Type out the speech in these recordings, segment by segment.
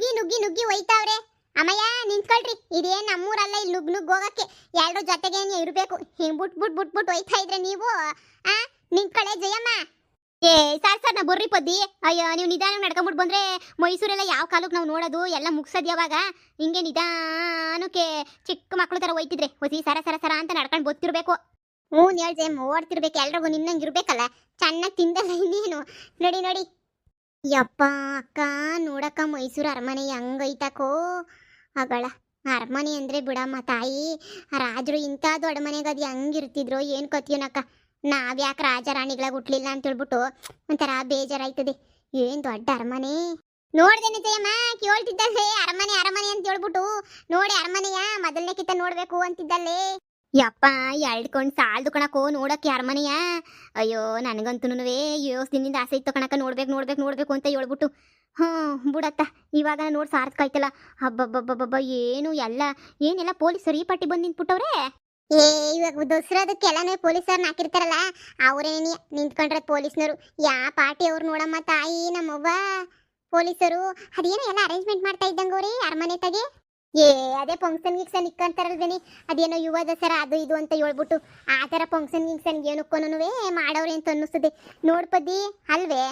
ನುಗ್ಗಿ ನುಗ್ಗಿ ನುಗ್ಗಿ ಒಯ್ತಾವ್ರೆ. ಅಮ್ಮಯ್ಯ ನಿಂತ್ಕೊಳ್ರಿ, ಇದೇನ್ ನಮ್ಮೂರಲ್ಲ, ಇಲ್ಲಿ ನುಗ್ ನುಗ್ ಹೋಗಕ್ಕೆ ಎರಡರ ಜೊತೆಗೆ ಇರ್ಬೇಕು. ಹಿಂಗ್ ಬಿಟ್ ಒಯ್ತಾ ಇದ್ರೆ ನೀವು ನಿಂತ್ಕೊಳ್ಳೆ ಜಯಮ್ಮ. ಏ ಸರ್ ನಾ ಬರ್ರಿ ಪದ್ದಿ. ಅಯ್ಯೋ ನೀವು ನಿಧಾನ ನಡ್ಕೊಂಬಿಟ್ಟು ಬಂದ್ರೆ ಮೈಸೂರೆಲ್ಲ ಯಾವ ಕಾಲಕ್ಕೆ ನಾವು ನೋಡೋದು ಎಲ್ಲ ಮುಗ್ಸದ್ ಯಾವಾಗ? ಹಿಂಗೆ ನಿಧಾನಕ್ಕೆ ಚಿಕ್ಕ ಮಕ್ಳು ತರ ಒಯ್ತಿದ್ರೆ ಹೊಸಿ ಸರ ಸರ ಸರ ಅಂತ ನಡ್ಕೊಂಡು ಗೊತ್ತಿರ್ಬೇಕು. ಹ್ಞೂ ಹೇಳ್ ಜಯಮ್ಮ, ಓಡ್ತಿರ್ಬೇಕು, ಎಲ್ರಿಗೂ ನಿನ್ನಂಗೆ ಇರ್ಬೇಕಲ್ಲ. ಚೆನ್ನಾಗಿ ತಿಂದಲ್ಲ ಇನ್ನೇನು. ನೋಡಿ ನೋಡಿ ಯಪ್ಪ ಅಕ್ಕ, ನೋಡಕ್ಕ ಮೈಸೂರು ಅರಮನೆ ಹೆಂಗೈತಕೋ. ಅಗಳ ಅರಮನೆ ಅಂದ್ರೆ ಬಿಡಮ್ಮ ತಾಯಿ, ರಾಜರು ಇಂಥ ದೊಡ್ಡ ಮನೆಗೆ ಅದು ಹೆಂಗಿರ್ತಿದ್ರು ಏನು ಕತ್ತಿಯೋನಕ್ಕ. ನಾವ್ಯಾಕೆ ರಾಜ ರಾಣಿಗಳಾಗ ಹುಟ್ಲಿಲ್ಲ ಅಂತ ಹೇಳ್ಬಿಟ್ಟು ಒಂಥರ ಬೇಜಾರಾಯ್ತದೆ. ಏನ್ ದೊಡ್ಡ ಅರಮನೆ ನೋಡ್ದೇನೆ ಜಯಮ್ಮ, ಕೇಳ್ತಿದ್ದಲ್ಲೇ ಅರಮನೆ ಅರಮನೆ ಅಂತ ಹೇಳ್ಬಿಟ್ಟು. ನೋಡಿ ಅರಮನೆಯ ಮೊದಲನೇ ಕಿತ್ತ ನೋಡ್ಬೇಕು ಅಂತಿದ್ದಲ್ಲೇ. ಯಪ್ಪ ಎಳ್ಕೊಂಡು ಸಾಲ್ದು ಕಣಕೋ ನೋಡಕ್ಕೆ ಅರಮನೆಯ. ಅಯ್ಯೋ ನನಗಂತೂನುವೆ ದಿನದಿಂದ ಆಸೆ ಇತ್ತು ಕಣಕ, ನೋಡ್ಬೇಕು ಅಂತ ಹೇಳ್ಬಿಟ್ಟು. ಬಿಡತ್ತ ಇವಾಗ ನೋಡಿ ಸಾರ್ಥಕ ಆಯ್ತಲ್ಲ. ಹಬ್ಬಬ್ಬಬ್ಬಬ್ಬ ಏನು ಏನೆಲ್ಲ ಪೊಲೀಸರು ಈ ಪಟ್ಟಿ ಬಂದು ನಿಂತ್ಬಿಟ್ಟವ್ರೆ. ಏ ಇವಾಗ ದಸರಾದಕ್ಕೆಲ್ಲನೇ ಪೊಲೀಸರ್ನ ಹಾಕಿರ್ತಾರಲ್ಲ, ಅವರೇನಿ ನಿಂತ್ಕೊಂಡ್ರೆ ಪೊಲೀಸ್ನವರು. ಯಾ ಪಾರ್ಟಿ ಅವ್ರು ನೋಡಮ್ಮ ತಾಯಿ ನಮ್ಮವ್ವ. ಪೊಲೀಸರು ಅದೇನೋ ಎಲ್ಲ ಅರೇಂಜ್ಮೆಂಟ್ ಮಾಡ್ತಾ ಇದ್ದಂಗವ್ರಿ ಅರಮನೆ ತಗೆ. ಏ ಅದೇ ಫಂಕ್ಷನ್ ಗಿಕ್ಸನ್ ಇಕ್ಕಂತಾರಲ್ವೇನಿ, ಅದೇನೋ ಯುವ ದಸರಾ ಅದು ಇದು ಅಂತ ಹೇಳ್ಬಿಟ್ಟು ಆ ಥರ ಫಂಕ್ಷನ್ ಗಿಕ್ಸನ್ ಏನಕ್ಕೂನುವೆ ಮಾಡವ್ರೆ ಅಂತ ಅನ್ನಿಸ್ತದೆ. ನೋಡ್ಪದ್ದಿ ಅಲ್ವೇ?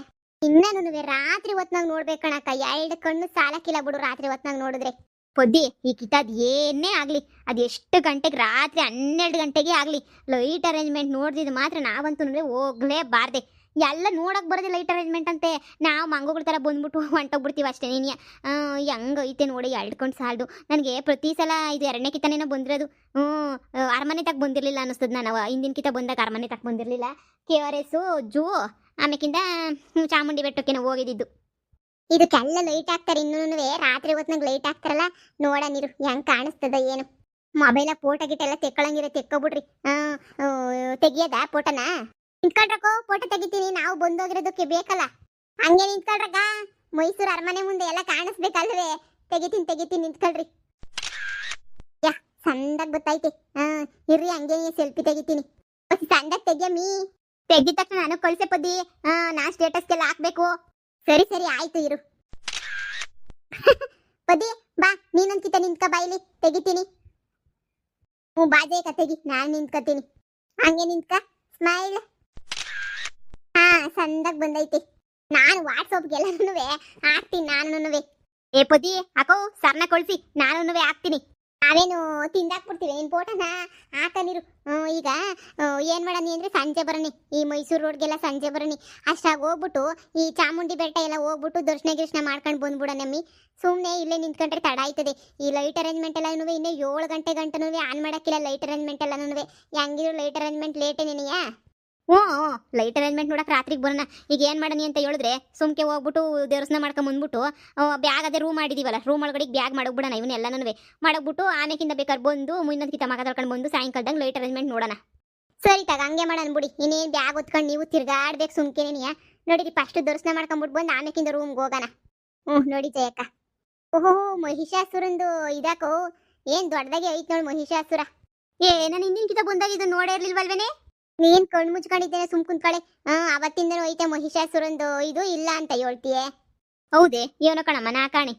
ಇನ್ನೂ ರಾತ್ರಿ ಹೊತ್ನಾಗ ನೋಡ್ಬೇಕಣಕ್ಕ, ಎರಡು ಕಣ್ಣು ಸಾಲಕ್ಕಿಲ್ಲ ಬಿಡು ರಾತ್ರಿ ಹೊತ್ನಾಗ ನೋಡಿದ್ರೆ. ಪೊದ್ದಿ ಈ ಕಿತ್ತದ್ ಏನೇ ಆಗ್ಲಿ, ಅದು ಎಷ್ಟು ಗಂಟೆಗೆ, ರಾತ್ರಿ 12 ಗಂಟೆಗೆ ಆಗ್ಲಿ, ಲೈಟ್ ಅರೇಂಜ್ಮೆಂಟ್ ನೋಡ್ದಿದ್ದು ಮಾತ್ರ ನಾವಂತೂ ಹೋಗ್ಲೇಬಾರ್ದೆ. ಎಲ್ಲ ನೋಡಕ್ ಬರೋದೇ ಲೈಟ್ ಅರೇಂಜ್ಮೆಂಟ್ ಅಂತೆ. ನಾವು ಮಂಗೋಗಳ ಥರ ಬಂದ್ಬಿಟ್ಟು ಹೊಂಟೋಗ್ಬಿಡ್ತೀವಿ ಅಷ್ಟೇ. ನೀನು ಹೆಂಗೈತೆ ನೋಡಿ ಎಳ್ಕೊಂಡು ಸಾಲದು. ನನಗೆ ಪ್ರತಿ ಸಲ ಇದು 2ನೇ ಕಿತ್ತನೇನೋ ಬಂದಿರೋದು. ಅರಮನೆ ತಕ್ಕ ಬಂದಿರಲಿಲ್ಲ ಅನ್ನಿಸ್ತದೆ. ನಾನು ಹಿಂದಿನ ಕಿತ್ತ ಬಂದಾಗ ಅರಮನೆ ತಕ್ಕ ಬಂದಿರಲಿಲ್ಲ. KRS ಜೂ ಆಮೇಕಿಂದ ಚಾಮುಂಡಿ ಬೆಟ್ಟಕ್ಕೇನೋ ಹೋಗಿದ್ದು. ಇದಕ್ಕೆಲ್ಲ ಲೈಟ್ ಹಾಕ್ತಾರೆ. ಇನ್ನೂ ರಾತ್ರಿ ಹೊತ್ನಾಗ ಲೈಟ್ ಹಾಕ್ತಾರಲ್ಲ, ನೋಡ ನೀರು ಹೆಂಗ್ ಕಾಣಿಸ್ತದ ಏನು. Mobile photo ಗಿಟ್ಟೆಲ್ಲ ತೆಕ್ಕೊಳಂಗಿರ ತೆಕ್ಕೊಬಿಡ್ರಿ. ತೆಗಿಯದ ಫೋಟೋನ ನಿಂತ್ಕೊಳ್ರಕ್ಕೋ, ಫೋಟೋ ತೆಗಿತೀನಿ. ನಾವು ಬಂದೋಗಿರೋದಕ್ಕೆ ಬೇಕಲ್ಲ, ಹಂಗೆ ನಿಂತ್ಕೊಳ್ರಕ್ಕ. ಮೈಸೂರು ಅರಮನೆ ಮುಂದೆ ಎಲ್ಲ ಕಾಣಿಸ್ಬೇಕಲ್ವೇ? ತೆಗಿತೀನಿ ನಿಂತ್ಕೊಳ್ರಿ. ಯಾ ಸಂದಾಗ ಗೊತ್ತೈತೆ. ಇರ್ರಿ ಹಂಗೆ ಸೆಲ್ಫಿ ತೆಗಿತೀನಿ. ಸಂದಾಗ ತೆಗಿಯಮ್ಮಿ. ತೆಗಿದ ತಕ್ಷಣ ನಾನು ಕಳ್ಸೆ ಪದ್ದಿ. ನಾ ಸ್ಟೇಟಸ್ಗೆಲ್ಲ ಹಾಕ್ಬೇಕು. ಸರಿ ಆಯ್ತು ಇರು. ಪದಿ ಬಾ, ನೀನೊಂದ್ಕಿತ ನಿಂತ್ಕ ಬಾಯಿಲಿ, ತೆಗಿತೀನಿ. ಬಾಜೇಕ ತೆಗಿ, ನಾನು ನಿಂತ್ಕತೀನಿ. ಹಂಗೆ ನಿಂತ್ಕ, ಸ್ಮೈಲ್. ಸಂದಾಗ ಬಂದೈತಿ. ನಾನು ವಾಟ್ಸಪ್ಗೆಲ್ಲನೂ ಹಾಕ್ತೀನಿ. ನಾನುನುವೆ ಏ ಪದಿ ಹಾಕೋ, ಸರ್ನ ಕಳ್ಸಿ, ನಾನುನುವೆ ಹಾಕ್ತೀನಿ. ನಾವೇನು ತಿಂದಾಕ್ಬಿಡ್ತೀವಿ ನಿನ್ ಫೋಟೋನ, ಹಾಕನಿರು. ಈಗ ಏನ್ ಮಾಡನಿ ಅಂದ್ರೆ ಸಂಜೆ ಬರನಿ, ಈ ಮೈಸೂರು ರೋಡ್ಗೆಲ್ಲ ಸಂಜೆ ಬರನಿ. ಅಷ್ಟಾಗಿ ಹೋಗ್ಬಿಟ್ಟು ಈ ಚಾಮುಂಡಿ ಬೆಟ್ಟ ಎಲ್ಲ ಹೋಗ್ಬಿಟ್ಟು ದರ್ಶನ ಮಾಡ್ಕೊಂಡು ಬಂದ್ಬಿಡನಮ್ಮಿ. ಸುಮ್ಮನೆ ಇಲ್ಲೇ ನಿಂತ್ಕೊಂಡ್ರೆ ತಡ ಆಯ್ತದೆ. ಈ ಲೈಟ್ ಅರೇಂಜ್ಮೆಂಟ್ ಎಲ್ಲ ಇನ್ನೂ 7 ಗಂಟೆನೂ ಆನ್ ಮಾಡಕ್ಕಿಲ್ಲ. ಲೈಟ್ ಅರೇಂಜ್ಮೆಂಟ್ ಎಲ್ಲನೂ ಹೆಂಗಿರು ಲೈಟ್ ಅರೇಂಜ್ಮೆಂಟ್ ಲೇಟೇ ನಿನಗೆ. ಹ್ಞೂ ಲೈಟ್ ಅರೇಂಜ್ಮೆಂಟ್ ನೋಡಕ್ಕೆ ರಾತ್ರಿಗೆ ಬರೋಣ. ಈಗ ಏನು ಮಾಡನಿ ಅಂತ ಹೇಳಿದ್ರೆ, ಸುಮ್ಕೆ ಹೋಗ್ಬಿಟ್ಟು ದರ್ಶನ ಮಾಡ್ಕೊಂಡು ಬಂದ್ಬಿಟ್ಟು ಬ್ಯಾಗ್ ಅದೇ ರೂಮ್ ಮಾಡಿದೀವಲ್ಲ, ರೂಮ್ ಒಳಗಡೆ ಬ್ಯಾಗ್ ಮಾಡೋಗ್ಬಿಡೋಣ. ಇವನ್ನೆಲ್ಲನೂ ಮಾಡೋಗ್ಬಿಟ್ಟು ಆಮೇಕಿಂದ ಬೇಕಾದ್ರೆ ಬಂದು ಮುನ್ನೊಂದ್ಕಿತ ಮಗ ತರ್ಕೊಂಡು ಬಂದು ಸಾಯಂಕಾಲದಂಗೆ ಲೈಟ್ ಅರೇಂಜ್ಮೆಂಟ್ ನೋಡೋಣ. ಸರಿ ತಗ, ಹಂಗೆ ಮಾಡೋಣ ಬಿಡಿ. ಇನ್ನೇನು ಬ್ಯಾಗ್ ಹೊತ್ಕೊಂಡು ನೀವು ತಿರ್ಗಾಡ್ಬೇಕು ಸುಮ್ಕೆನೇನಿಯ. ನೋಡಿರಿ ಫಸ್ಟ್ ದರ್ಶನ ಮಾಡ್ಕೊಂಬಿಟ್ಟು ಬಂದು ಆಮೇಕಿಂದ ರೂಮ್ಗೆ ಹೋಗೋಣ. ನೋಡಿ ಜಯಕ್ಕ. ಓಹೋ ಮಹಿಷಾಸುರಂದು ಇದಾಕೋ, ಏನು ದೊಡ್ಡದಾಗೆ ಐತೆ ನೋಡಿ ಮಹಿಷಾಸುರ. ನಾನು ಹಿಂದಿನ ಬಂದಾಗ ಇದು ನೋಡೇ ಇರ್ಲಿಲ್ವಲ್ವೇನೆ? ನೀನ್ ಕಣ್ಣು ಮುಚ್ಕೊಂಡಿದ್ದೇನೆ, ಸುಮ್ ಕುಂತ್ಕಳೆ. ಅವತ್ತಿಂದನೂ ಐತೆ ಮಹಿಷಾಸುರಂದು ಇದು ಇಲ್ಲ ಅಂತ ಹೇಳ್ತೀಯೇ? ಹೌದೇ? ಏನೋ ಕಣಮ್ಮ ನಾ ಕಾಣಿ.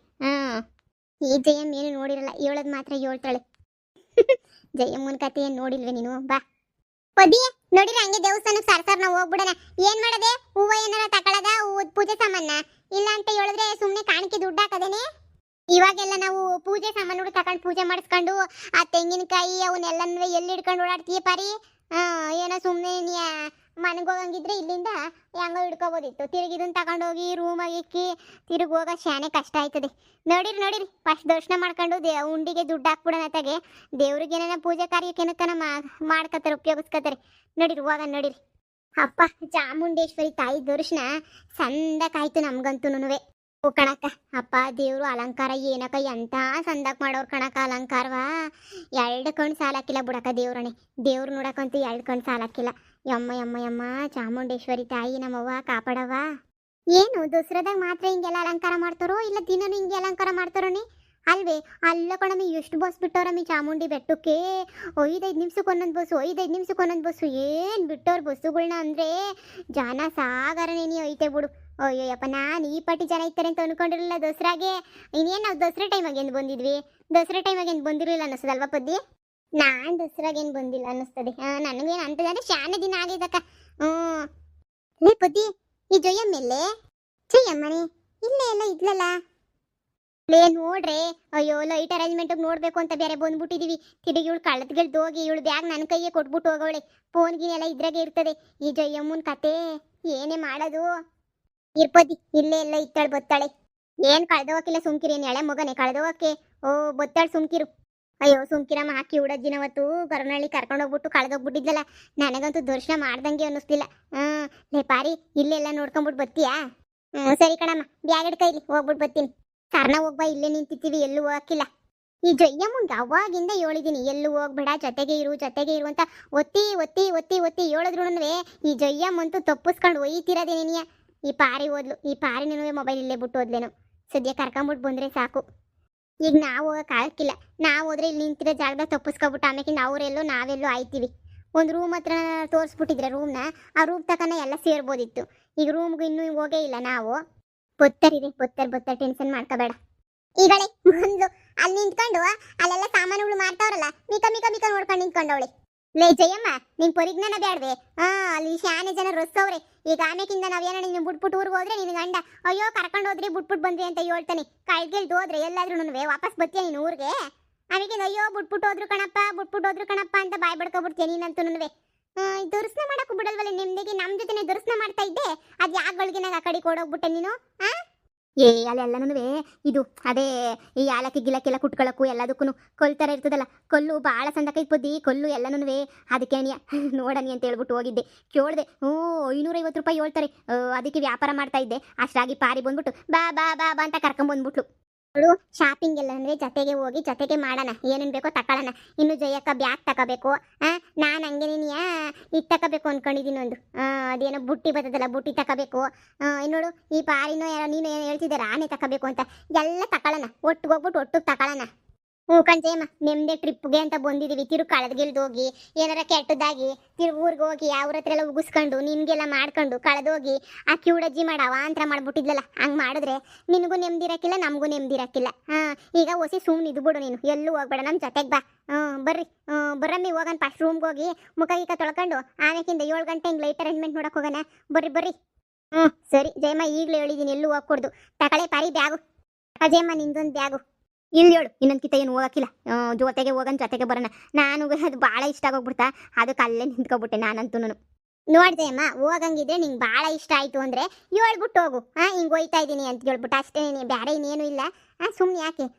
ಈ ಜಯಮ್ಮ ಏನು ನೋಡಿರಲ್ಲ, ಹೇಳೋದು ಮಾತ್ರ ಹೇಳ್ತಾಳೆ. ಜಯಮ್ಮನ ಕತೆ ಏನು ನೋಡಿಲ್ವೇ ನೀನು? ಬಾ ಪದಿ, ನೋಡಿರ ಹಂಗೆ ದೇವಸ್ಥಾನಕ್ಕೆ ಸರ್ಸರ್ ನಾವು ಹೋಗ್ಬಿಡೋಣ. ಏನ್ ಮಾಡದೆ? ಹೂವ ಏನಾರ ತಗೊಳದ? ಪೂಜೆ ಸಾಮಾನ ಇಲ್ಲ ಅಂತ ಹೇಳಿದ್ರೆ ಸುಮ್ನೆ ಕಾಣಿಕೆ ದುಡ್ಡು ಹಾಕದೇನೆ. ಇವಾಗೆಲ್ಲ ನಾವು ಪೂಜೆ ಸಾಮಾನುಗಳು ತಗೊಂಡು ಪೂಜೆ ಮಾಡಿಸ್ಕೊಂಡು ಆ ತೆಂಗಿನಕಾಯಿ ಅವನ್ನೆಲ್ಲನೂ ಎಲ್ಲಿ ಹಿಡ್ಕೊಂಡು ಓಡಾಡ್ತೀಯ ಪಾರಿ? ಏನೋ ಸುಮ್ಮನೆ ಮನೆಗೆ ಹೋಗಂಗಿದ್ರೆ ಇಲ್ಲಿಂದ ಹೆಂಗೋ ಹಿಡ್ಕೋಬೋದಿತ್ತು. ತಿರುಗಿ ಇದನ್ನ ತಗೊಂಡೋಗಿ ರೂಮಾಗಿ ಇಕ್ಕಿ ತಿರುಗಿ ಹೋಗೋ ಶಾನೆ ಕಷ್ಟ ಆಯ್ತದೆ. ನೋಡಿರಿ ಫಸ್ಟ್ ದರ್ಶನ ಮಾಡ್ಕೊಂಡು ಉಂಡಿಗೆ ದುಡ್ಡು ಹಾಕ್ಬಿಡೋಣ. ತಾಗೆ ದೇವ್ರಿಗೆ ಏನೇನ ಪೂಜೆ ಕಾರ್ಯಕ್ಕೆನಕನ ಮಾಡ್ಕೊತಾರೆ, ಉಪಯೋಗಿಸ್ಕೊತಾರೆ. ನೋಡಿರಿ ಹೋಗ. ನೋಡಿರಿ ಅಪ್ಪ ಚಾಮುಂಡೇಶ್ವರಿ ತಾಯಿ ದರ್ಶನ ಸಂದಕ್ಕಾಯ್ತು ನಮ್ಗಂತೂನುವೆ. ಕಣಕ್ಕ ಅಪ್ಪ ದೇವ್ರು ಅಲಂಕಾರ ಏನಕ್ಕ ಎಂತ ಸಂದಾಕ್ ಮಾಡೋರು ಕಣಕ್ಕ. ಅಲಂಕಾರವಾ 2 ಕಣ್ಣು ಸಾಲಾಕಿಲ್ಲ ಬಿಡಕ್ಕ. ದೇವ್ರಣೆ ದೇವ್ರು ನೋಡಕ್ಕಂತೂ 2 ಕಣ್ಣು ಸಾಲಾಕಿಲ್ಲ. ಯಮ್ಮ ಚಾಮುಂಡೇಶ್ವರಿ ತಾಯಿ ನಮ್ಮವ್ವ ಕಾಪಾಡವ. ಏನು ದಸರಾದಾಗ ಮಾತ್ರ ಹಿಂಗೆಲ್ಲ ಅಲಂಕಾರ ಮಾಡ್ತಾರೋ, ಇಲ್ಲ ದಿನನೂ ಹಿಂಗೆ ಅಲಂಕಾರ ಮಾಡ್ತಾರೋನಿ ಅಲ್ವೇ? ಅಲ್ಲ ಕಣಮಿ, ಎಷ್ಟು ಬಸ್ ಬಿಟ್ಟವ್ರಮ್ಮಿ ಚಾಮುಂಡಿ ಬೆಟ್ಟಕ್ಕೆ. 5-5 ನಿಮಿಷಕ್ಕೆ ಒಂದೊಂದು ಬಸ್ಸು, 5-5 ನಿಮಿಷಕ್ಕೆ ಒಂದೊಂದು ಬಸ್ಸು. ಏನು ಬಿಟ್ಟವ್ರು ಬಸ್ಸುಗಳ್ನ ಅಂದರೆ ಜನ ಸಾಗರನೇನಿ ಐತೆ ಬಿಡು. ಅಯ್ಯೋಯಪ್ಪ, ನಾನು ಈ ಪಟ್ಟಿ ಜನ ಇರ್ತಾರೆ ಅಂತ ಅನ್ಕೊಂಡಿರಲಿಲ್ಲ ದಸರಾಗೆ. ಇನ್ನೇನು ನಾವು ದಸರಾ ಟೈಮಾಗೆ ಏನು ಬಂದಿದ್ವಿ, ದಸರಾ ಟೈಮಾಗೆ ಏನು ಬಂದಿರಲಿಲ್ಲ ಅನ್ನಿಸ್ತದಲ್ವಾ ಪದ್ದಿ? ನಾನು ದಸರಾಗೆ ಏನು ಬಂದಿಲ್ಲ ಅನ್ನಿಸ್ತದೆ. ನನಗೇನು ಅಂತದಂದ್ರೆ ಶಾನೆ ದಿನ ಆಗಿದ್ದಕ್ಕ. ಹ್ಞೂ. ಲೇ ಪದ್ದಿ, ಈ ಜಯಮ್ಮೆಲ್ಲೇ? ಜಯಮ್ಮನೆ ಇಲ್ಲೇ ಎಲ್ಲ ಇದ್ಲಲ್ಲ. ಲೇ ನೋಡ್ರೆ, ಅಯ್ಯೋ ಲೈಟ್ ಅರೇಂಜ್ಮೆಂಟ್ ನೋಡ್ಬೇಕು ಅಂತ ಬೇರೆ ಬಂದ್ಬಿಟ್ಟಿದೀವಿ. ತಿರುಗಿ ಇವಳು ಕಳೆದ್ಗೆಳ್ದು ಹೋಗಿ ಇವಳು ಬ್ಯಾಗ್ ನನ್ನ ಕೈಗೆ ಕೊಟ್ಬಿಟ್ಟು ಹೋಗೋಳೆ. ಫೋನ್ ಗೀನೆಲ್ಲ ಇದ್ರಾಗೆ ಇರ್ತದೆ. ಈ ಜಯಮ್ಮನ ಕತೆ ಏನೇ ಮಾಡೋದು? ಇರ್ಪದಿ ಇಲ್ಲೇ ಎಲ್ಲ ಇತ್ತಾಳೆ ಬತ್ತಾಳೆ. ಏನ್ ಕಳ್ದೋಗಿಲ್ಲ, ಸುಮ್ಕಿರಿ. ಏನ್ ಎಳೆ ಮಗನೆ ಕಳ್ದೋಗಕ್ಕೆ? ಓ ಬತ್ತಾಳೆ, ಸುಮ್ಕಿರು. ಅಯ್ಯೋ ಸುಮ್ಕಿರಮ್ಮ. ಹಾಕಿ ಉಡಜ್ಜಿನವತ್ತು ಕರುನಳ್ಳಿ ಕರ್ಕೊಂಡು ಹೋಗ್ಬಿಟ್ಟು ಕಳೆದೋಗ್ಬಿಟ್ಟಿದ್ಲಲ್ಲ, ನನಗಂತೂ ದರ್ಶನ ಮಾಡ್ದಂಗೆ ಅನ್ನಿಸ್ತಿಲ್ಲ. ಲೇ ಪಾರಿ, ಇಲ್ಲೆಲ್ಲ ನೋಡ್ಕೊಂಬಿಟ್ಟು ಬತ್ತೀಯಾ? ಸರಿ ಕಣಮ್ಮ, ಬ್ಯಾಗ್ ಹಿಡ್ಕ ಇಲ್ಲಿ ಹೋಗ್ಬಿಟ್ಟು ಬರ್ತೀನಿ. ಕರ್ನ ಹೋಗ್ಬಾ, ಇಲ್ಲೇ ನಿಂತಿರ್ತೀವಿ, ಎಲ್ಲೂ ಹೋಗಕ್ಕಿಲ್ಲ. ಈ ಜಯ್ಯಮ್ಮಂಗೆ ಅವಾಗಿಂದ ಹೇಳಿದೀನಿ, ಎಲ್ಲೂ ಹೋಗ್ಬೇಡ, ಜೊತೆಗೆ ಇರು ಜೊತೆಗೆ ಇರು ಅಂತ ಒತ್ತಿ ಒತ್ತಿ ಒತ್ತಿ ಒತ್ತಿ ಹೇಳಿದ್ರು. ಈ ಜಯ್ಯಮ್ಮಂತೂ ತಪ್ಪಿಸ್ಕೊಂಡು ಒಯ್ತಿರೋದೇನಿಯ. ಈ ಪಾರಿ ಓದ್ಲು, ಈ ಪಾರಿ ನನಗೆ ಮೊಬೈಲ್ ಇಲ್ಲೇ ಬಿಟ್ಟು ಓದ್ಲೇನು. ಸದ್ಯ ಕರ್ಕೊಂಬಿಟ್ಟು ಬಂದರೆ ಸಾಕು. ಈಗ ನಾವು ಹೋಗಕ್ಕೆ ಆಗಕ್ಕಿಲ್ಲ. ನಾವು ಹೋದ್ರೆ ಇಲ್ಲಿ ನಿಂತಿರೋ ಜಾಗದಾಗ ತಪ್ಪಿಸ್ಕೊಬಿಟ್ಟು ಆಮೇಕಿಂದ ಅವರೆಲ್ಲೋ ನಾವೆಲ್ಲೋ ಆಯ್ತೀವಿ. ಒಂದು ರೂಮ್ ಹತ್ರ ತೋರಿಸ್ಬಿಟ್ಟಿದ್ರೆ ರೂಮ್ನ, ಆ ರೂಮ್ ತಕನ ಎಲ್ಲ ಸೇರ್ಬೋದಿತ್ತು. ಈಗ ರೂಮ್ಗೂ ಇನ್ನೂ ಹೋಗೇ ಇಲ್ಲ ನಾವು. ಬತ್ತರಿದೆ, ಬತ್ತರ ಟೆನ್ಷನ್ ಮಾಡ್ಕೋಬೇಡ. ಈಗಳೆ ಬಂದ್ಲು, ಅಲ್ಲಿ ನಿಂತ್ಕೊಂಡು ಅಲ್ಲೆಲ್ಲ ಸಾಮಾನುಗಳು ಮಾಡ್ತಾವ್ರಲ್ಲ, ಮಿಕ ಮಿಕ ಮಿಕ ನೋಡ್ಕೊಂಡು ನಿಂತ್ಕೊಂಡವಳೆ. ಲೇ ಜಯಮ್ಮ, ನಿನ್ ಪರಿಜ್ಞಾನ ಬ್ಯಾಡ್ವೆ? ಅಲ್ಲಿ ಶಾನೆ ಜನ ರೊಸ್ಸವ್ರೆ. ಈಗ ಆಮೇಕಿಂದ ನಾವೇನ ನೀನು ಬಿಟ್ಬಿಟ್ಟು ಊರಿಗೆ ಹೋದ್ರೆ ನಿನ್ ಗಂಡ ಅಯ್ಯೋ ಕರ್ಕೊಂಡು ಹೋದ್ರಿ ಬಿಟ್ಬಿಟ್ಟು ಬಂದ್ರಿ ಅಂತ ಹೇಳ್ತಾನೆ. ಕಾಯ್ಗೆಳ್ದು ಹೋದ್ರೆ ಎಲ್ಲಾದ್ರೂ ವಾಪಸ್ ಬತ್ತೀಯ ನೀನು ಊರಿಗೆ? ಆಮೇಕಿಂದ ಅಯ್ಯೋ ಬಿಟ್ಬಿಟ್ಟು ಹೋದ್ರು ಕಣಪ್ಪ ಅಂತ ಬಾಯ್ ಬಡ್ಕೊಬಿಡ್ತೀಯ ನೀನಂತೂ. ದರ್ಶನ ಮಾಡಕ್ಕೂ ಬಿಡಲ್ವಲ್ಲ ನಿಮ್ದಿಗೆ. ನಮ್ಮ ಜೊತೆನೆ ದರ್ಶನ ಮಾಡ್ತಾ ಇದ್ದೆ, ಅದು ಯಾಕೆ ಆ ಕಡೆ ಕೊಡೋಗ್ಬಿಟ್ಟೆ ನೀನು? ಅಲ್ಲೆಲ್ಲನೂ ಇದು ಅದೇ ಈ ಯಾಲಕ್ಕಿ ಗಿಲಕ್ಕೆಲ್ಲ ಕುಟ್ಕೊಳಕ್ಕೂ ಎಲ್ಲದಕ್ಕೂ ಕೊಲ್ತರ ಇರ್ತದಲ್ಲ, ಕೊಲ್ಲು ಭಾಳ ಸಂದಕೈ ಬುದ್ದಿ ಕೊಲ್ಲು ಎಲ್ಲನೂ. ಅದಕ್ಕೆ ಅನಿಯ ನೋಡನಿ ಅಂತ ಹೇಳ್ಬಿಟ್ಟು ಹೋಗಿದ್ದೆ, ಕೇಳಿದೆ. 550 ರೂಪಾಯಿ ಹೇಳ್ತಾರೆ, ಅದಕ್ಕೆ ವ್ಯಾಪಾರ ಮಾಡ್ತಾ ಇದ್ದೆ. ಅಷ್ಟಾಗಿ ಪಾರಿ ಬಂದ್ಬಿಟ್ಟು ಬಾ ಬಾ ಬಾ ಬಾ ಅಂತ ಕರ್ಕೊಂಬಂದ್ಬಿಟ್ಲು. ಅವಳು ಶಾಪಿಂಗ್ ಎಲ್ಲ ಜೊತೆಗೆ ಹೋಗಿ ಜೊತೆಗೆ ಮಾಡೋಣ, ಏನೇನು ಬೇಕೋ ತಗೊಳ್ಳೋಣ. ಇನ್ನು ಜಯಕ್ಕ ಬ್ಯಾಗ್ ತಗೋಬೇಕು. ನಾನು ಹಂಗೆ ನೀನಿಯ ಇದು ತಗೋಬೇಕು ಅಂದ್ಕೊಂಡಿದ್ದೀನಿ. ಒಂದು ಅದೇನೋ ಬುಟ್ಟಿ ಬರ್ತದಲ್ಲ, ಬುಟ್ಟಿ ತಗೋಬೇಕು. ನೋಡು, ಈ ಪಾರಿನೋ ಯಾರೋ ನೀನು ಏನೋ ಹೇಳ್ತಿದ್ದಾರೆ ಆನೆ ತಗೋಬೇಕು ಅಂತ. ಎಲ್ಲ ತಗೊಳ್ಳೋಣ, ಒಟ್ಟಿಗೆ ಹೋಗ್ಬಿಟ್ಟು ಒಟ್ಟಿಗೆ ತಗೊಳ್ಳೋಣ. ಕಣ್ಜಯಮ್ಮ, ನಿಮ್ಮದೇ ಟ್ರಿಪ್ಗೆ ಅಂತ ಬಂದಿದ್ದೀವಿ. ತಿರುಗಿ ಕಳೆದ್ಗಿಲ್ದು ಹೋಗಿ ಏನಾರ ಕೆಟ್ಟದಾಗಿ ತಿರುಗಿ ಊರಿಗೆ ಹೋಗಿ ಅವ್ರ ಹತ್ರ ಎಲ್ಲ ಉಗಿಸ್ಕೊಂಡು ನಿಮಗೆಲ್ಲ ಮಾಡ್ಕೊಂಡು ಕಳೆದೋಗಿ ಆ ಕ್ಯೂಡಜ್ಜಿ ಮಾಡಿ ಅವಾಂತರ ಮಾಡ್ಬಿಟ್ಟಿದ್ಲಲ್ಲ, ಹಂಗೆ ಮಾಡಿದ್ರೆ ನಿನಗೂ ನೆಮ್ಮದಿರಕ್ಕಿಲ್ಲ, ನಮಗೂ ನೆಮ್ಮದಿರಕ್ಕಿಲ್ಲ. ಈಗ ಹೊಸಿ ಸುಮ್ಮನೆ ಇದು ಬಿಡು, ನೀನು ಎಲ್ಲೂ ಹೋಗ್ಬೇಡ, ನಮ್ಮ ಜೊತೆಗೆ ಬಾ. ಬರ್ರಿ ಬರ್ರಮ್ಮಿ, ಹೋಗೋಣ. ಫಸ್ಟ್ ರೂಮ್ಗೆ ಹೋಗಿ ಮುಖ ಗೀಕ ತೊಳ್ಕೊಂಡು ಆಮೇಕಿಂದ 7 ಗಂಟೆ ಹಿಂಗೆ ಲೈಟ್ ಅರೇಂಜ್ಮೆಂಟ್ ನೋಡಕ್ಕೆ ಹೋಗೋಣ. ಬರ್ರಿ. ಸರಿ ಜಯಮ್ಮ, ಈಗಲೇ ಹೇಳಿದ್ದೀನಿ ಎಲ್ಲೂ ಹೋಗ್ಕೊಡ್ದು. ತಗೊಳ್ಳೆ ಪಾರಿ ಬ್ಯಾಗು. ಜಯಮ್ಮ ನಿಂದೊಂದು ಬ್ಯಾಗು ಇಲ್ಲಿ ಹೇಳು. ಇನ್ನೊಂದು ಏನು ಹೋಗಕ್ಕಿಲ್ಲ, ಜೊತೆಗೆ ಹೋಗೋಣ, ಜೊತೆಗೆ ಬರೋಣ. ನಾನು ಅದು ಭಾಳ ಇಷ್ಟ ಆಗೋಗ್ಬಿಡ್ತಾ, ಅದಕ್ಕೆ ಅಲ್ಲೇ ನಿಂತ್ಕೊಬಿಟ್ಟೆ ನಾನಂತೂ. ನೋಡ್ದೆಯಮ್ಮ, ಹೋಗಂಗಿದ್ರೆ ನಿಂಗೆ ಭಾಳ ಇಷ್ಟ ಆಯಿತು ಅಂದರೆ ಹೇಳ್ಬಿಟ್ಟು ಹೋಗು. ಹಿಂಗೆ ಹೋಯ್ತಾ ಇದ್ದೀನಿ ಅಂತ ಹೇಳ್ಬಿಟ್ಟು ಅಷ್ಟೇ, ಬೇರೆ ಇನ್ನೇನು ಇಲ್ಲ. ಸುಮ್ಮನೆ ಯಾಕೆ